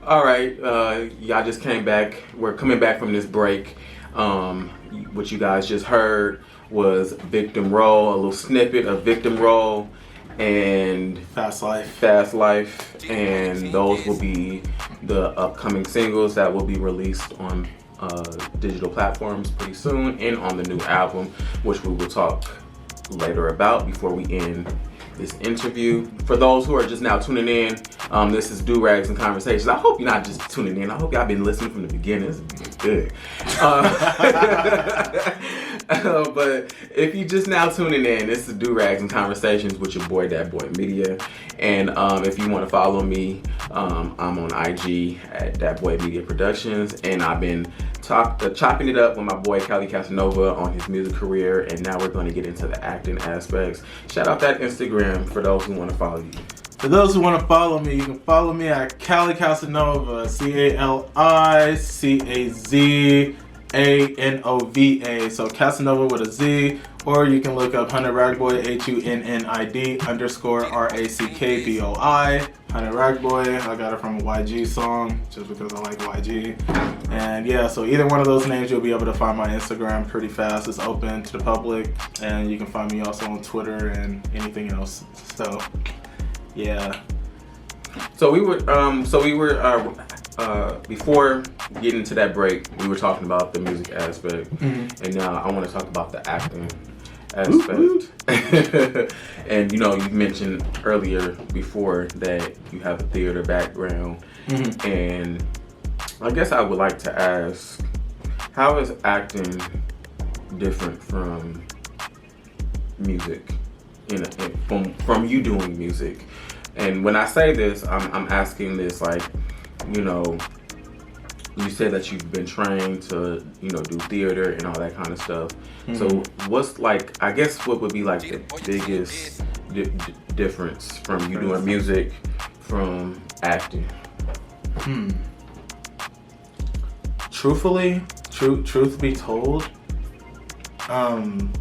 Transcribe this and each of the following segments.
All right, y'all just came back. We're coming back from this break. What you guys just heard was Victim Role, a little snippet of Victim Role and Fast Life. And those will be the upcoming singles that will be released on digital platforms pretty soon, and on the new album, which we will talk later about before we end this interview. For those who are just now tuning in, this is Durags and Conversations. I hope you're not just tuning in. I hope y'all been listening from the beginning. This is good. But if you just now tuning in, this is Durags and Conversations with your boy DATBOYMEDIA. And if you want to follow me, I'm on IG at DATBOYMEDIA Productions, and I've been chopping it up with my boy Cazanova on his music career, and now we're going to get into the acting aspects. Shout out that Instagram for those who want to follow you. For those who want to follow me, you can follow me at Cali Cazanova, CALICAZANOVA, so Casanova with a Z, or you can look up Hunted Ragboy, HUNNID_RACKBOI, Hunted Ragboy. I got it from a YG song, just because I like YG. And yeah, so either one of those names, you'll be able to find my Instagram pretty fast. It's open to the public, and you can find me also on Twitter and anything else. So yeah. So we were before getting into that break, we were talking about the music aspect, and now I want to talk about the acting aspect. And you mentioned earlier before that you have a theater background, and I guess I would like to ask, how is acting different from music, from you doing music? And when I say this, I'm asking this like, you said that you've been trained to, do theater and all that kind of stuff. So what's what would be like the biggest difference from you doing music from acting? Truthfully, truth be told,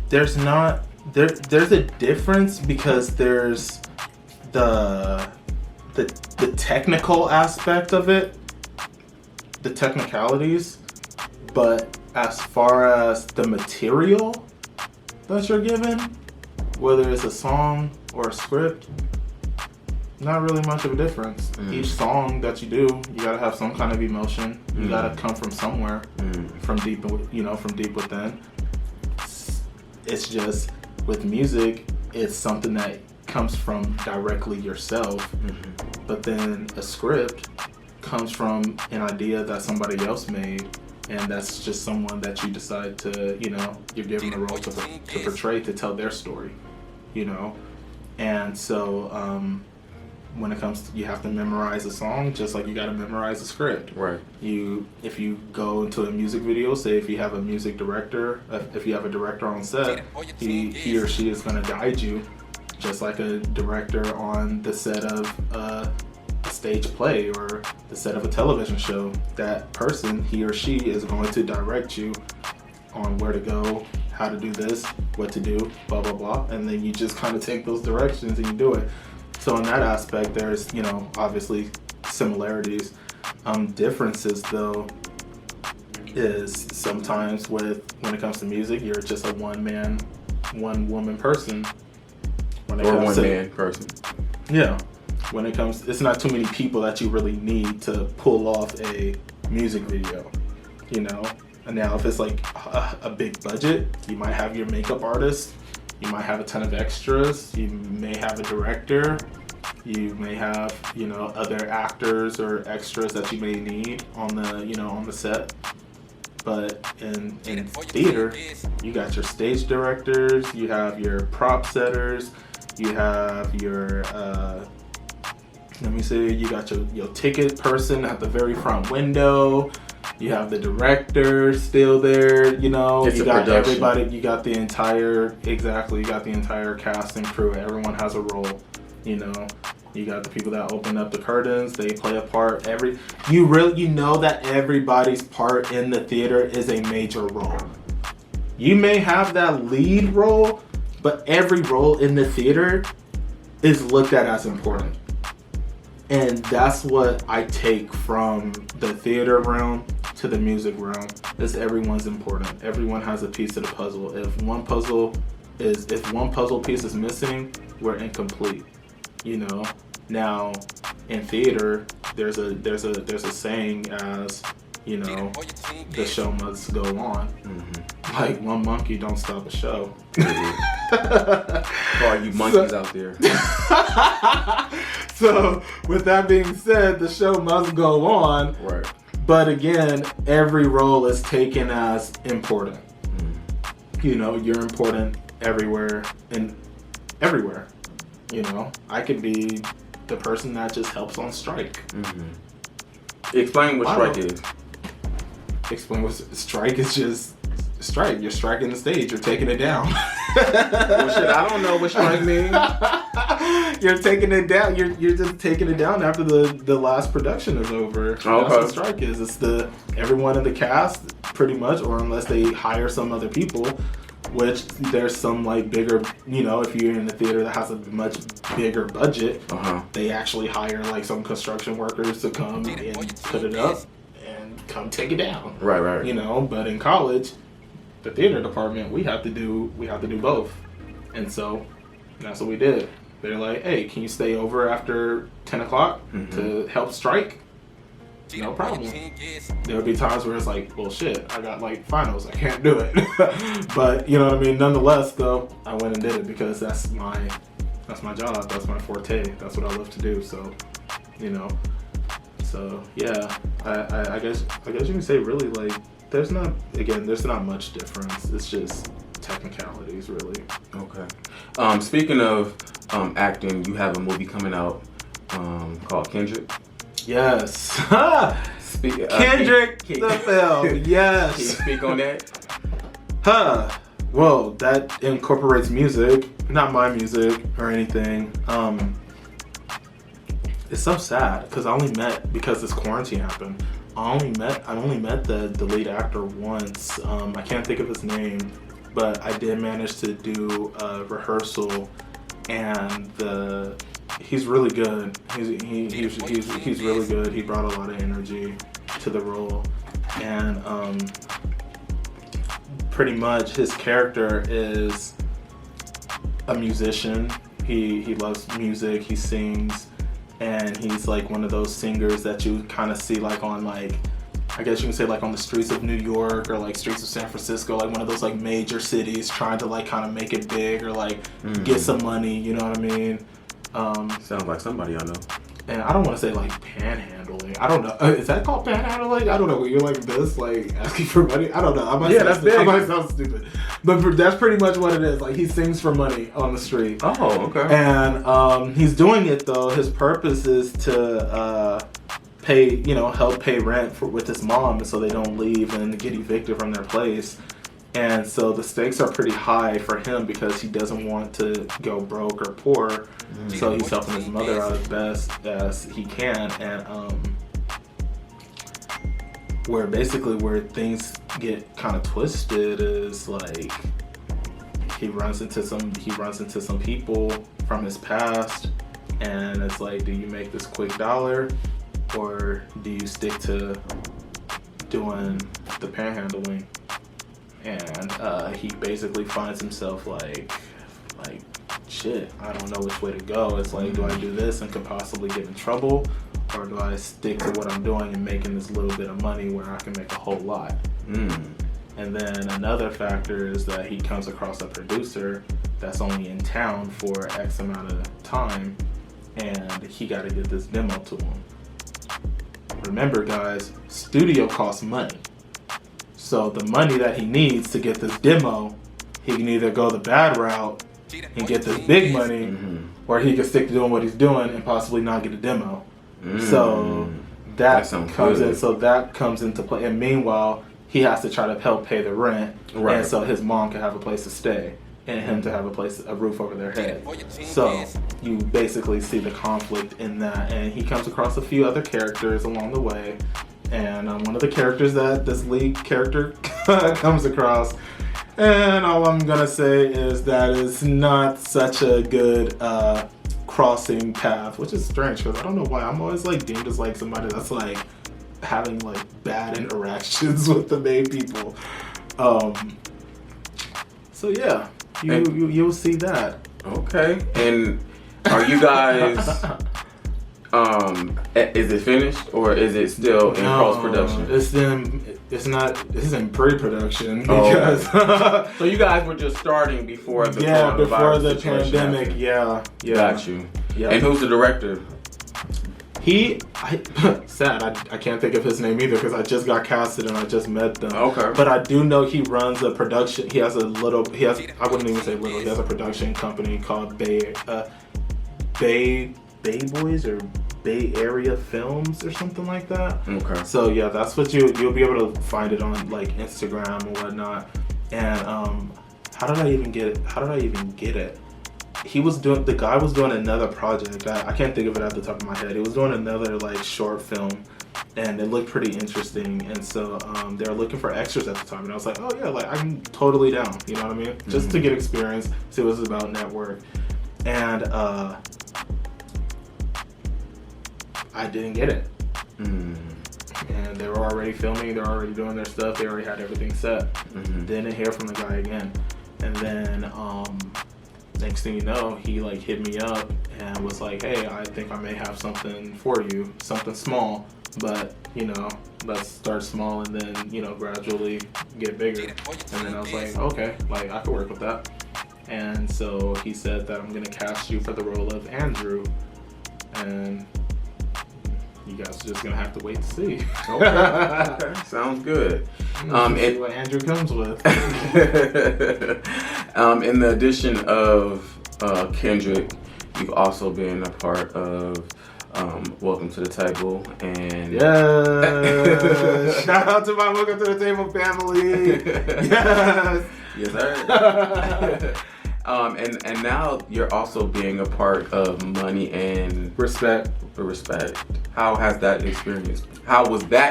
there's a difference, because there's the technical aspect of it, the technicalities, but as far as the material that you're given, whether it's a song or a script, not really much of a difference. Each song that you do, you gotta have some kind of emotion. You gotta come from somewhere, from deep within. It's just with music, it's something that comes from directly yourself, but then a script comes from an idea that somebody else made, and that's just someone that you decide to, you're given a role to portray, to tell their story, and so when it comes to, you have to memorize a song just like you got to memorize a script. Right. If you go into a music video, say if you have a music director, if you have a director on set, he or she is going to guide you just like a director on the set of a stage play or the set of a television show. That person, he or she, is going to direct you on where to go, how to do this, what to do, blah blah blah, and then you just kind of take those directions and you do it. So in that aspect, there's obviously similarities. Differences though is sometimes when it comes to music, you're just a one woman person. One man person. Yeah. When it comes, it's not too many people that you really need to pull off a music video, And now if it's like a big budget, you might have your makeup artist, you might have a ton of extras, you may have a director, you may have, other actors or extras that you may need on the set. But in theater, you got your stage directors, you have your prop setters, you have your you got your ticket person at the very front window, you have the director still there, you got everybody, you got the entire cast and crew, everyone has a role, you got the people that open up the curtains, they play a part. You know that everybody's part in the theater is a major role. You may have that lead role, but every role in the theater is looked at as important. And that's what I take from the theater realm to the music realm, is everyone's important. Everyone has a piece of the puzzle. If one puzzle piece is missing, we're incomplete. You know? Now, in theater, there's a saying as, you know, the show must go on. Mm-hmm. Like, one monkey don't stop a show. All you monkeys out there. So, with that being said, the show must go on. Right. But again, every role is taken as important. Mm. You know, you're important everywhere and everywhere. You know, I could be the person that just helps on strike. Mm-hmm. Explain what strike is. Explain what strike is. Just strike. You're striking the stage. You're taking it down. Well, shit, I don't know what strike means. You're taking it down. You're just taking it down after the last production is over. Oh, okay. That's what strike is. It's everyone in the cast, pretty much, or unless they hire some other people, which there's some like bigger, you know, if you're in a theater that has a much bigger budget, they actually hire like some construction workers to come and put it up and come take it down. Right. You know, but in college, the theater department, we have to do both. And so that's what we did. They're like, hey, can you stay over after 10 o'clock to help strike? No problem. There'll be times where it's like, well, shit, I got like finals, I can't do it. But you know what I mean? Nonetheless, though, I went and did it because that's my job, that's my forte, that's what I love to do. So, you know, so yeah, I guess you can say really like there's not much difference. It's just technicalities, really. Okay. Speaking of acting, you have a movie coming out called Kendrick. Yes. Kendrick, the film. Yes. Can you speak on that? Well, that incorporates music, not my music or anything. It's so sad because because this quarantine happened, I only met the lead actor once. I can't think of his name, but I did manage to do a rehearsal, and he's really good. He's really good. He brought a lot of energy to the role, and pretty much his character is a musician. He loves music. He sings, and he's like one of those singers that you kind of see like on like, I guess you can say like on the streets of New York or like streets of San Francisco, like one of those like major cities trying to like kind of make it big or like get some money. You know what I mean? Sounds like somebody I know. And I don't want to say like panhandling. I don't know. Is that called panhandling? I don't know. You're like this, like asking for money. I don't know. I might sound stupid, but that's pretty much what it is. Like he sings for money on the street. Oh, okay. And he's doing it though. His purpose is to help pay rent with his mom, and so they don't leave and get evicted from their place. And so the stakes are pretty high for him because he doesn't want to go broke or poor. So he's helping his mother out as best as he can. And where things get kind of twisted is like he runs into some people from his past, and it's like, do you make this quick dollar or do you stick to doing the panhandling? And he basically finds himself like shit, I don't know which way to go. It's like, do I do this and could possibly get in trouble, or do I stick to what I'm doing and making this little bit of money where I can make a whole lot? And then another factor is that he comes across a producer that's only in town for X amount of time, and he got to get this demo to him. Remember guys, studio costs money. So the money that he needs to get this demo, he can either go the bad route and get this big money, or he can stick to doing what he's doing and possibly not get a demo. So that comes into play. And meanwhile, he has to try to help pay the rent, and so his mom can have a place to stay and him to have a roof over their head. So you basically see the conflict in that, and he comes across a few other characters along the way. And one of the characters that this lead character comes across, and all I'm gonna say is that it's not such a good crossing path, which is strange because I don't know why I'm always like deemed as like somebody that's like having like bad interactions with the main people. So yeah, you'll see that. Okay. And are you guys? Is it finished or is it still in post-production? It's in pre-production because so you guys were just starting before the before the pandemic. Happened. Yeah. Got you. Yeah. And who's the director? Sad. I can't think of his name either because I just got casted and I just met them. Okay. But I do know he runs a production. I wouldn't even say little. He has a production company called Bay Boys or Bay Area Films or something like that. Okay. So yeah, that's what you'll be able to find it on like Instagram or whatnot. And how did I even get it? The guy was doing another project. I can't think of it at the top of my head. He was doing another like short film, and it looked pretty interesting. And so they were looking for extras at the time, and I was like, oh yeah, like I'm totally down. You know what I mean? Just to get experience, see what it's about, network. And I didn't get it. And they were already filming, they were already doing their stuff, they already had everything set. Didn't hear from the guy again. And then next thing you know, he like hit me up and was like, hey, I think I may have something for you, something small, but you know, let's start small and then, you know, gradually get bigger. And then I was like, okay, like I could work with that. And so he said that I'm gonna cast you for the role of Andrew, and you guys are just gonna have to wait to see. Okay. Sounds good. And what Andrew comes with. In the addition of Kendrick, you've also been a part of Welcome to the Table, and shout out to my Welcome to the Table family. Yes, sir. And now you're also being a part of Money and Respect. How was that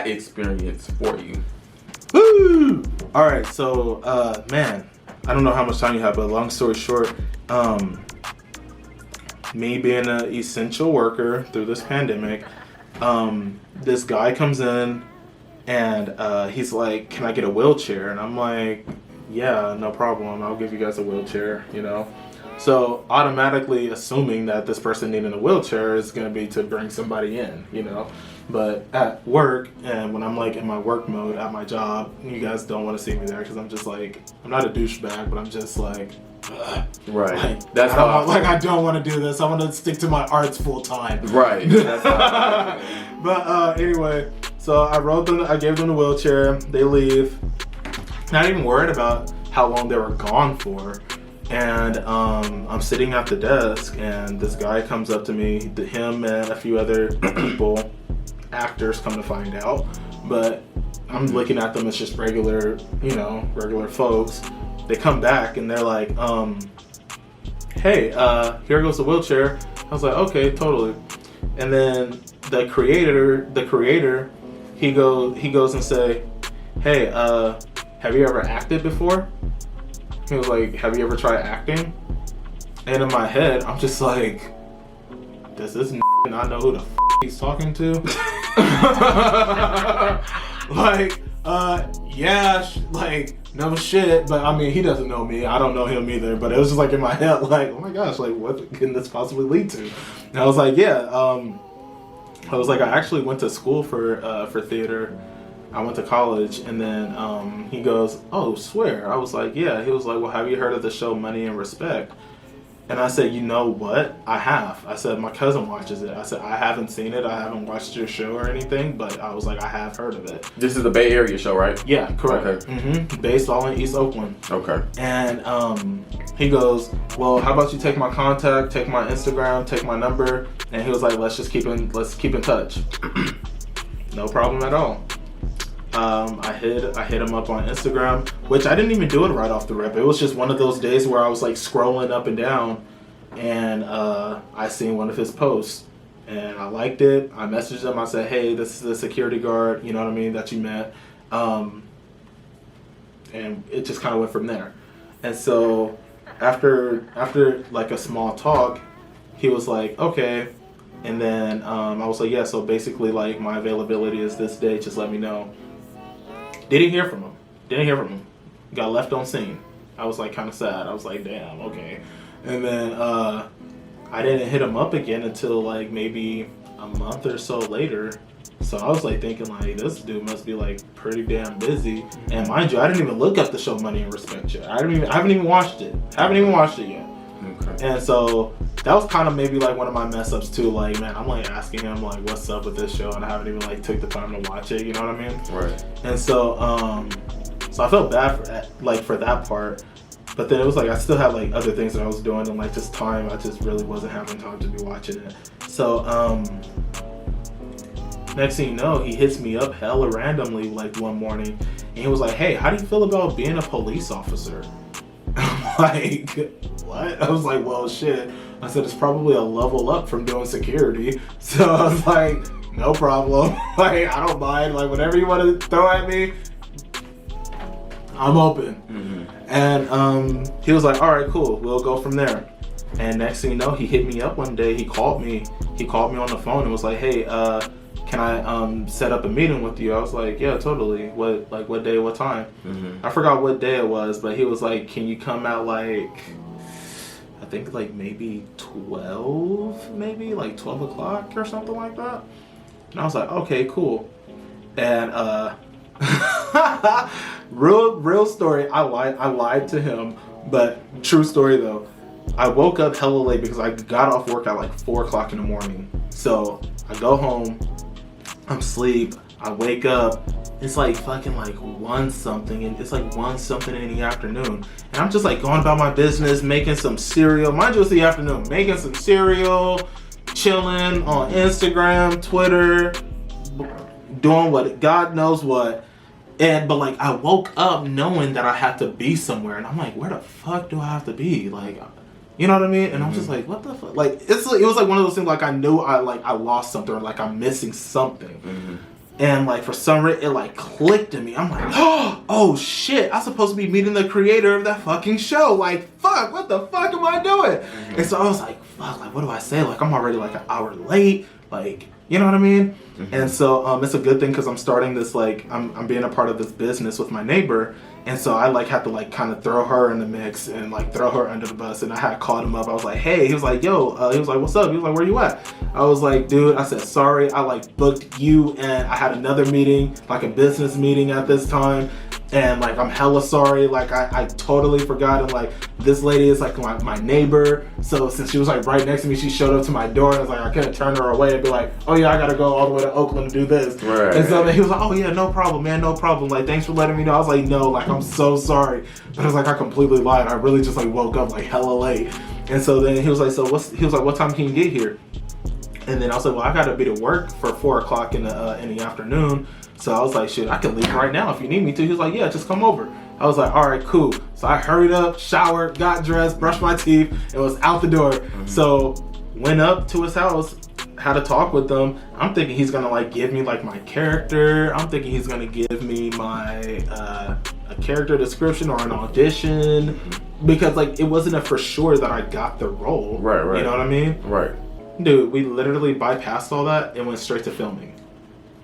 experience for you? Woo! All right, so man, I don't know how much time you have, but long story short, me being an essential worker through this pandemic, this guy comes in and he's like, "Can I get a wheelchair?" And I'm like, "Yeah, no problem. I'll give you guys a wheelchair," you know. So automatically assuming that this person needing a wheelchair is going to be to bring somebody in, you know. But at work, and when I'm like in my work mode at my job, you guys don't want to see me there because I'm just like, I'm not a douchebag, but I'm just like, ugh. Right. Like, that's I don't want to do this. I want to stick to my arts full time. Right. That's how But anyway, so I gave them the wheelchair. They leave. Not even worried about how long they were gone for. And I'm sitting at the desk, and this guy comes up to me. Him and a few other people, actors, come to find out. But I'm looking at them as just regular folks. They come back and they're like, "Hey, here goes the wheelchair." I was like, "Okay, totally." And then the creator, he goes and say, "Hey, have you ever acted before?" He was like, "Have you ever tried acting?" And in my head, I'm just like, does this not know who the he's talking to? Like, yeah, like, no shit, but I mean, he doesn't know me. I don't know him either, but it was just like in my head, like, oh my gosh, like, what can this possibly lead to? And I was like, yeah, I actually went to school for theater. I went to college, and then he goes, "Oh, swear." I was like, "Yeah." He was like, "Well, have you heard of the show Money and Respect?" And I said, "You know what? I have." I said, "My cousin watches it." I said, "I haven't seen it. I haven't watched your show or anything, but I was like, I have heard of it." This is the Bay Area show, right? Yeah, correct. Okay. Based all in East Oakland. Okay. And he goes, "Well, how about you take my contact, take my Instagram, take my number?" And he was like, let's keep in touch." No problem at all. I hit him up on Instagram, which I didn't even do it right off the rip. It was just one of those days where I was like scrolling up and down, and I seen one of his posts, and I liked it. I messaged him. I said, "Hey, this is the security guard, you know what I mean, that you met," and it just kind of went from there. And so after like a small talk, he was like, okay. And then I was like, yeah, so basically, like, my availability is this day. Just let me know. Didn't hear from him. Got left on scene. I was, like, kind of sad. I was like, damn, okay. And then I didn't hit him up again until, like, maybe a month or so later. So I was, like, thinking, like, this dude must be, like, pretty damn busy. And mind you, I didn't even look up the show Money and Respect yet. I haven't even watched it. Yet. Okay. And so that was kind of maybe like one of my mess ups too. Like, man, I'm like asking him like, what's up with this show, and I haven't even like took the time to watch it. You know what I mean? Right. And so, so I felt bad for that part. But then it was like I still had like other things that I was doing, and like just time, I just really wasn't having time to be watching it. So next thing you know, he hits me up hella randomly like one morning, and he was like, hey, how do you feel about being a police officer? I'm like, what? I was like, well, shit. I said, it's probably a level up from doing security. So I was like, no problem. Like, I don't mind. Like, whatever you want to throw at me, I'm open. Mm-hmm. And he was like, all right, cool. We'll go from there. And next thing you know, he hit me up one day. He called me on the phone and was like, hey, can I set up a meeting with you? I was like, yeah, totally. What day, what time? Mm-hmm. I forgot what day it was, but he was like, can you come at like, I think like maybe 12 o'clock or something like that. And I was like, okay, cool. And real story, I lied to him, but true story though. I woke up hella late because I got off work at like 4 o'clock in the morning. So I go home, I'm asleep, I wake up, it's like fucking like 1 something, and it's like 1 something in the afternoon. And I'm just like going about my business, making some cereal. Mind you, it's the afternoon, making some cereal, chilling on Instagram, Twitter, doing what, God knows what. But like I woke up knowing that I had to be somewhere, and I'm like, where the fuck do I have to be? Like, you know what I mean? And I'm just like, what the fuck? Like, it was like one of those things, like I knew I lost something, or like I'm missing something. Mm-hmm. And like for some reason, it like clicked in me. I'm like, oh shit, I'm supposed to be meeting the creator of that fucking show. Like, fuck, what the fuck am I doing? Mm-hmm. And so I was like, fuck, like what do I say? Like I'm already like an hour late. Like, you know what I mean? Mm-hmm. And so it's a good thing because I'm starting this, like, I'm being a part of this business with my neighbor. And so I like had to like kind of throw her in the mix and like throw her under the bus. And I had called him up. I was like, hey, he was like, yo, he was like, what's up? He was like, where you at? I was like, dude, I said, sorry. I like booked you, and I had another meeting, like a business meeting at this time. And like, I'm hella sorry. Like I totally forgot. And like, this lady is like my neighbor. So since she was like right next to me, she showed up to my door, and I was like, I couldn't turn her away and be like, oh yeah, I gotta go all the way to Oakland to do this. Right. And so he was like, oh yeah, no problem, man, no problem. Like, thanks for letting me know. I was like, no, like I'm so sorry. But I was like, I completely lied. I really just like woke up like hella late. And so then he was like, what time can you get here? And then I was like, well, I gotta be to work for 4 o'clock in the afternoon. So I was like, shit, I can leave right now if you need me to. He was like, yeah, just come over. I was like, all right, cool. So I hurried up, showered, got dressed, brushed my teeth, and was out the door. Mm-hmm. So went up to his house, had a talk with him. I'm thinking he's gonna like give me like my character. I'm thinking he's gonna give me my a character description or an audition, because like it wasn't a for sure that I got the role. Right. You know what I mean? Right. Dude, we literally bypassed all that and went straight to filming.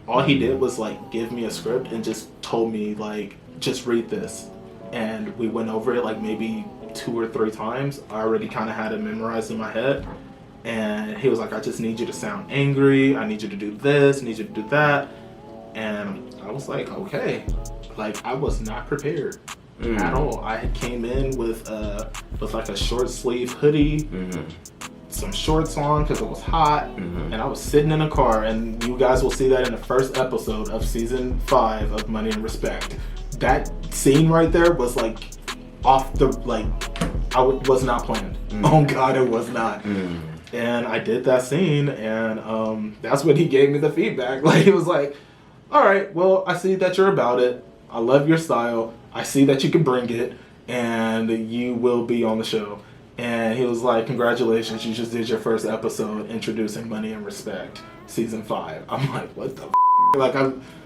All he did was like give me a script and just told me like, just read this. And we went over it like maybe 2 or 3 times. I already kind of had it memorized in my head. And he was like, I just need you to sound angry. I need you to do this, I need you to do that. And I was like, okay. Like I was not prepared at all. I came in with like a short sleeve hoodie, some shorts on because it was hot, and I was sitting in a car, and you guys will see that in the first episode of season 5 of Money and Respect. That scene right there was like off the, like, was not planned. Oh God, it was not. And I did that scene, and that's when he gave me the feedback. Like, he was like, all right, well, I see that you're about it. I love your style. I see that you can bring it, and you will be on the show. And he was like, congratulations, you just did your first episode introducing Money and Respect, season 5. I'm like, what the f***? Like,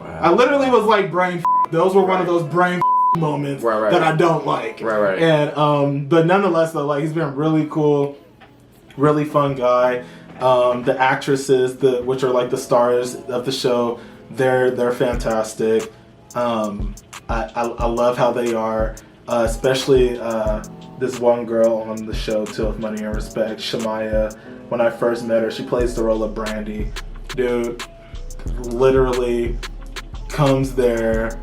I literally was like, brain f***. Those were one of those brain f*** moments that I don't like. And, but nonetheless, though, like, he's been really cool, really fun guy. The actresses, which are like the stars of the show, they're fantastic. I love how they are, especially this one girl on the show, too, of Money and Respect, Shamaya. When I first met her, she plays the role of Brandy. Dude, literally comes there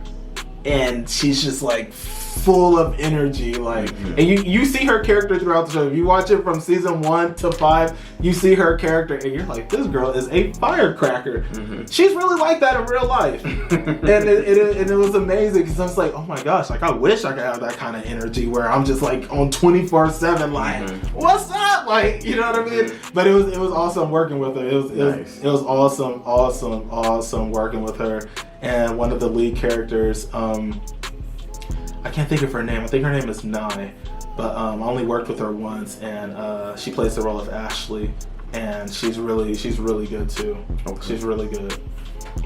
and she's just like full of energy, like, and you see her character throughout the show. If you watch it from season 1 to 5, you see her character and you're like, this girl is a firecracker. She's really like that in real life. And it was amazing because I was like, oh my gosh, like I wish I could have that kind of energy where I'm just like on 24/7, like, what's up, like, you know what I mean? But it was awesome working with her. It was awesome working with her. And one of the lead characters, I can't think of her name. I think her name is Nye, but I only worked with her once, and she plays the role of Ashley, and she's really good too. Okay. She's really good.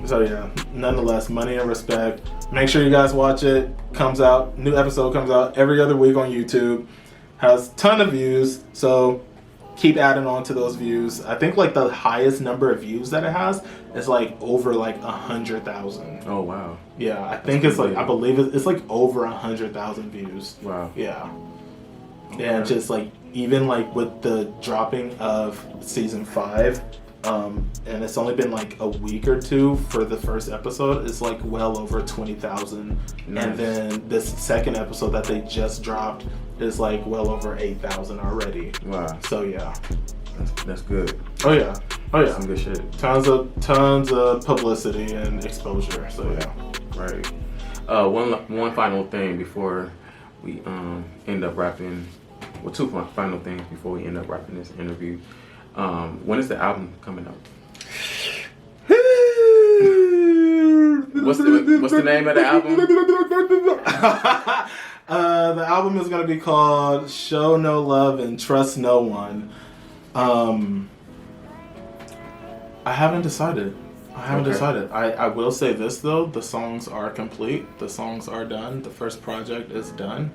So yeah, nonetheless, Money and Respect. Make sure you guys watch it. New episode comes out every other week on YouTube. Has a ton of views, so keep adding on to those views. I think like the highest number of views that it has is like over like 100,000. Oh wow. Yeah, I think it's like, I believe it's like over 100,000 views. Wow. Yeah. Okay. And just like, even like with the dropping of season 5, and it's only been like a week or two for the first episode, it's like well over 20,000. Nice. And then this second episode that they just dropped is like well over 8,000 already. Wow. So yeah. That's good. Oh yeah. That's some good shit. Tons of publicity and exposure. So yeah. Right. One final thing before we end up wrapping. Well, two final things before we end up wrapping this interview. When is the album coming out? What's the name of the album? The album is going to be called Show No Love and Trust No One. I haven't decided. I will say this though, the songs are complete. The songs are done. The first project is done.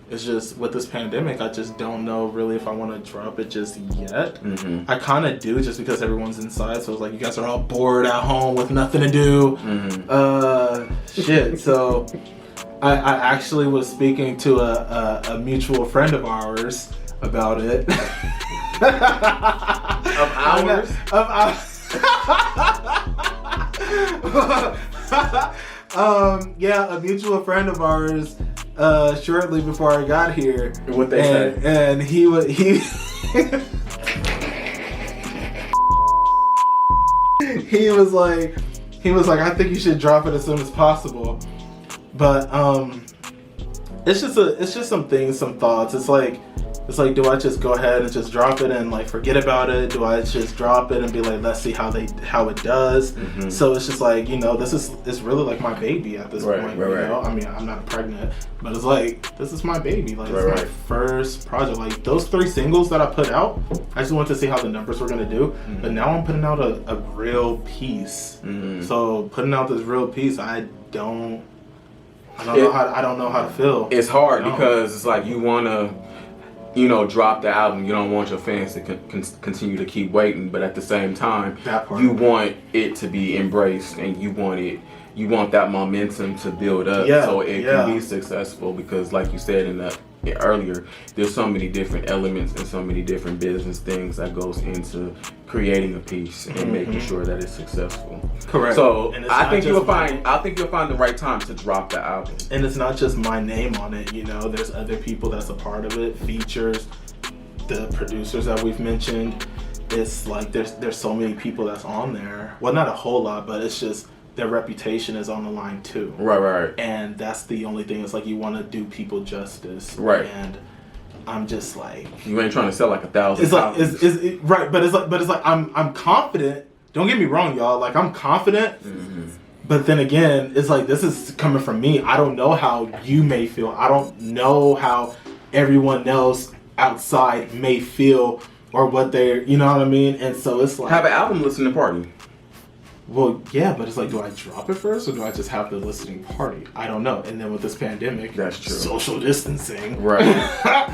It's just with this pandemic, I just don't know really if I want to drop it just yet. I kind of do just because everyone's inside. So it's like you guys are all bored at home with nothing to do. Shit. So I actually was speaking to a mutual friend of ours about it. Of ours? Yeah, a mutual friend of ours. Shortly before I got here, what they said, and he was he was like, I think you should drop it as soon as possible. But it's just some things, some thoughts. It's like, do I just go ahead and just drop it and like forget about it? Do I just drop it and be like, let's see how it does? So it's just like, it's really like my baby at this point. You know, I mean, I'm not pregnant, but it's like, this is my baby. Like, it's my first project. Like those 3 singles that I put out, I just wanted to see how the numbers were gonna do. But now I'm putting out a real piece. So putting out this real piece, I don't know how to feel. It's hard because it's like you wanna, drop the album. You don't want your fans to continue to keep waiting, but at the same time, you want it to be embraced, and you want that momentum to build up so it can be successful. Because, like you said earlier, there's so many different elements and so many different business things that goes into creating a piece and making sure that it's successful. Correct. So I think you'll find the right time to drop the album. And it's not just my name on it, there's other people that's a part of it, features, the producers that we've mentioned. It's like there's so many people that's on there. Well, not a whole lot, but it's just their reputation is on the line too. Right. And that's the only thing. It's like you want to do people justice. Right. And I'm just like, you ain't trying to sell like 1,000. It's like right, but it's like I'm confident. Don't get me wrong, y'all. Like I'm confident. But then again, it's like this is coming from me. I don't know how you may feel. I don't know how everyone else outside may feel or what they're, you know what I mean? And so it's like, have an album listening party. Well, yeah, but it's like, do I drop it first or do I just have the listening party? I don't know. And then with this pandemic, that's true. Social distancing, right?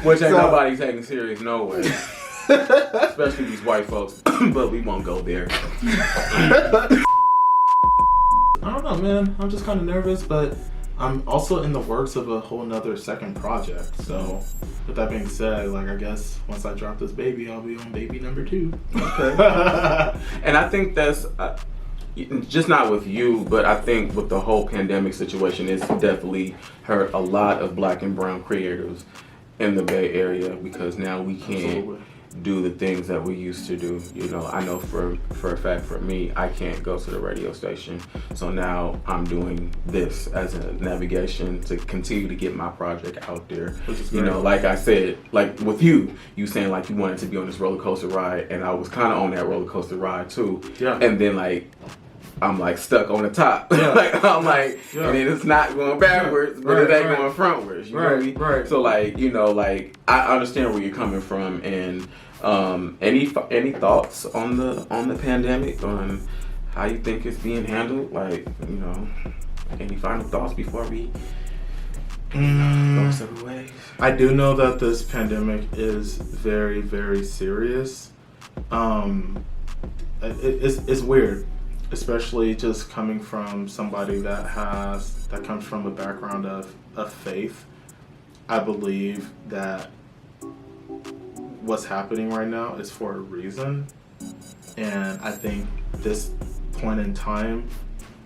Which ain't nobody taking serious, no way. Especially these white folks. But we won't go there. I don't know, man. I'm just kind of nervous, but I'm also in the works of a whole nother second project. So, with that being said, like, I guess once I drop this baby, I'll be on baby number 2. Okay. And I think that's just not with you, but I think with the whole pandemic situation, it's definitely hurt a lot of Black and brown creators in the Bay Area, because now we can't do the things that we used to do. You know, I know for a fact, for me, I can't go to the radio station, so now I'm doing this as a navigation to continue to get my project out there. You know, like I said, like with you saying like you wanted to be on this roller coaster ride, and I was kind of on that roller coaster ride too. Yeah. And then like I'm like stuck on the top. Yeah. Like I'm like, and then it's not going backwards, but it ain't going frontwards. You know what I mean? Right. So like, you know, like I understand where you're coming from, and any thoughts on the pandemic, on how you think it's being handled? Like, you know, any final thoughts before we go separate ways? I do know that this pandemic is very, very serious. It's weird. Especially just coming from somebody that comes from a background of faith. I believe that what's happening right now is for a reason. And I think this point in time,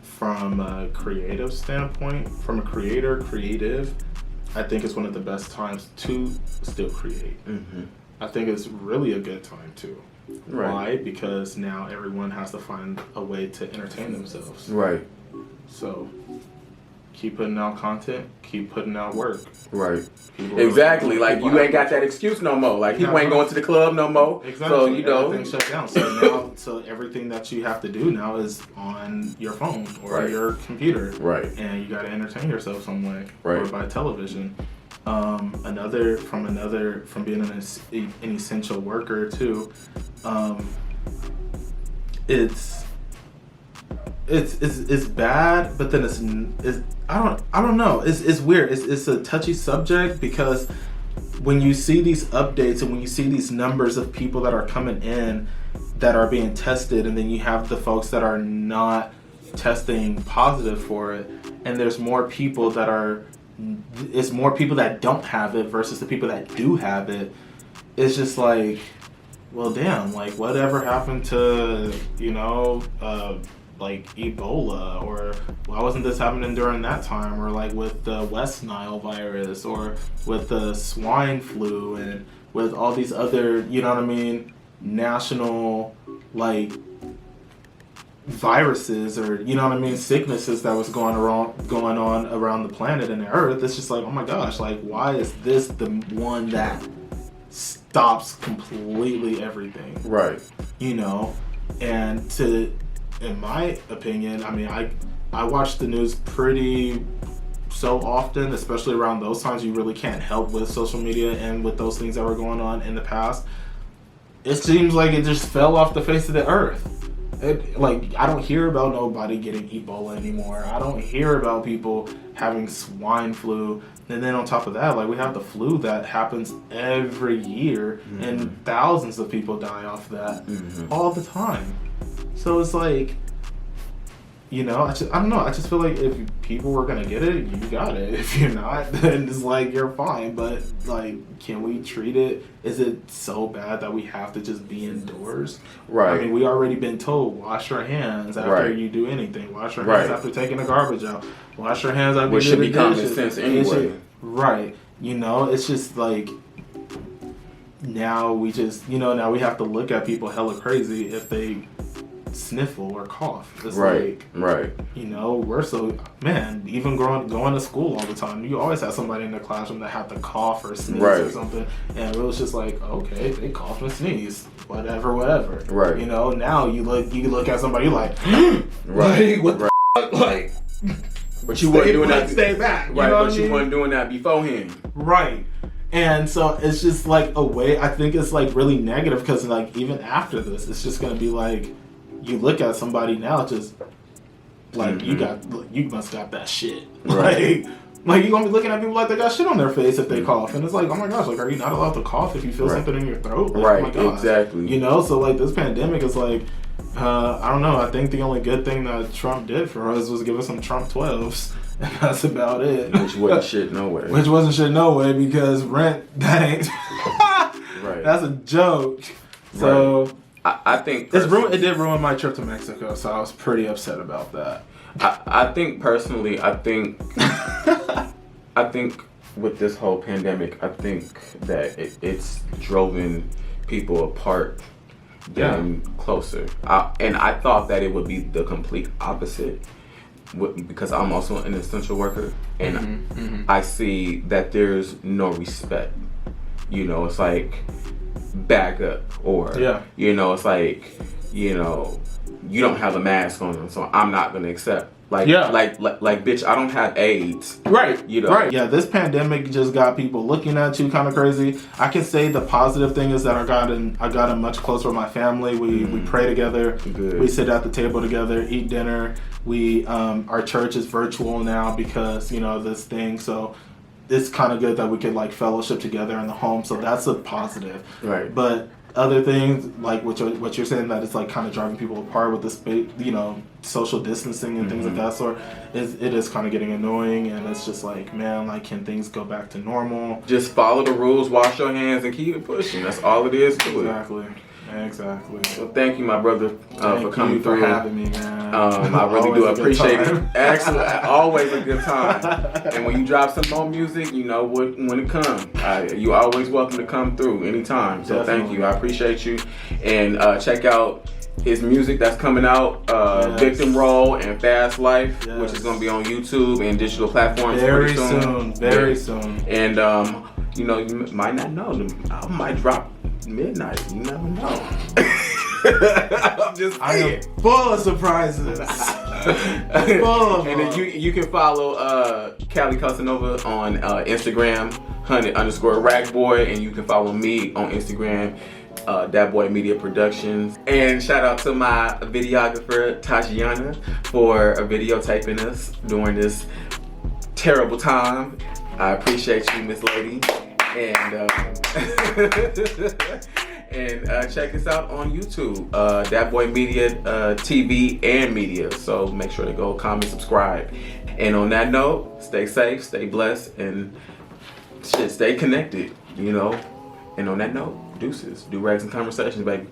from a creative standpoint, from a creative, I think it's one of the best times to still create. Mm-hmm. I think it's really a good time too. Right. Why? Because now everyone has to find a way to entertain themselves. Right. So keep putting out content, keep putting out work. Right. Exactly. Like you ain't got that excuse no more. Like people ain't going to the club no more. Exactly. So you know, everything shut down. So everything that you have to do now is on your phone or your computer. Right. And you got to entertain yourself some way. Right. Or by television. From being an essential worker too, it's bad, but then it's I don't know. It's weird. It's a touchy subject, because when you see these updates and when you see these numbers of people that are coming in that are being tested, and then you have the folks that are not testing positive for it, and there's more people that are. It's more people that don't have it versus the people that do have it. It's just like, well, damn, like whatever happened to, you know, like Ebola, or why wasn't this happening during that time, or like with the West Nile virus, or with the swine flu, and with all these other, you know what I mean, national like viruses, or you know what I mean, sicknesses that was going on around the planet and the earth. It's just like, oh my gosh, like why is this the one that stops completely everything? Right. You know, and in my opinion, I mean, I watch the news pretty so often, especially around those times. You really can't help with social media and with those things that were going on in the past. It seems like it just fell off the face of the earth. Like, I don't hear about nobody getting Ebola anymore. I don't hear about people having swine flu. And then on top of that, like, we have the flu that happens every year, mm-hmm. and thousands of people die off that all the time. So it's like, you know, I don't know. I just feel like if people were going to get it, you got it. If you're not, then it's like, you're fine. But, like, can we treat it? Is it so bad that we have to just be indoors? Right. I mean, we already been told, wash your hands after you do anything. Wash your hands after taking the garbage out. Wash your hands after you do the dishes. Which should be common sense anyway. Right. You know, it's just like, now we just, you know, now we have to look at people hella crazy if they sniffle or cough. It's like, you know, we're so, man, even going to school all the time, you always have somebody in the classroom that had to cough or sneeze or something, and it was just like, okay, they cough and sneeze, whatever, right? You know, now you look at somebody like, like, what the fuck, like, but you weren't doing that. Stay back, right? But you weren't doing that beforehand, right? And so it's just like a way. I think it's like really negative, because like even after this, it's just gonna be like, you look at somebody now, just like, you must got that shit. Right. Like, Like, you're gonna be looking at people like they got shit on their face if they cough. And it's like, oh my gosh, like, are you not allowed to cough if you feel something in your throat? Like, right, oh my gosh. exactly. You know, so like this pandemic is like, I don't know. I think the only good thing that Trump did for us was give us some Trump 12s. And that's about it. Which wasn't shit no way. Which wasn't shit no way because rent, that ain't. Right. That's a joke. So I think it did ruin my trip to Mexico, so I was pretty upset about that. I think personally, I think with this whole pandemic, I think that it's driven people apart than closer. And I thought that it would be the complete opposite because I'm also an essential worker, and I see that there's no respect. You know, it's like back up, or you know, it's like, you know, you don't have a mask on, so I'm not gonna accept. Like, bitch, I don't have AIDS. Right. You know. Right. Yeah, this pandemic just got people looking at you kind of crazy. I can say the positive thing is that I got much closer with my family. We pray together. Good. We sit at the table together, eat dinner. We our church is virtual now because, you know, this thing. So it's kind of good that we could like fellowship together in the home. So that's a positive. Right. But other things like what you're saying, that it's like kind of driving people apart with this, you know, social distancing and things of that sort, it is kind of getting annoying, and it's just like, man, like, can things go back to normal? Just follow the rules, wash your hands, and keep it pushing. That's all it is to it. Exactly. So thank you, my brother, for coming through. For having me, man. I really do appreciate it. Excellent. Always a good time. And when you drop some more music, you know when it comes. You're always welcome to come through anytime. So Thank you. I appreciate you. And check out his music that's coming out, Victim Role and Fast Life, which is going to be on YouTube and digital platforms very pretty soon. Very soon. And, you know, you might not know. I might drop midnight. You never know. I'm just saying. I am full of surprises. Full of and then you can follow Cali Cazanova on Instagram, _ragboy, and you can follow me on Instagram, DATBOYMEDIA Productions. And shout out to my videographer Tatiana for videotaping us during this terrible time. I appreciate you, Miss Lady. And check us out on YouTube, DATBOYMEDIA TV and media. So make sure to go comment, subscribe. And on that note, stay safe, stay blessed, and stay connected, you know. And on that note, deuces. Durags and Conversations, baby.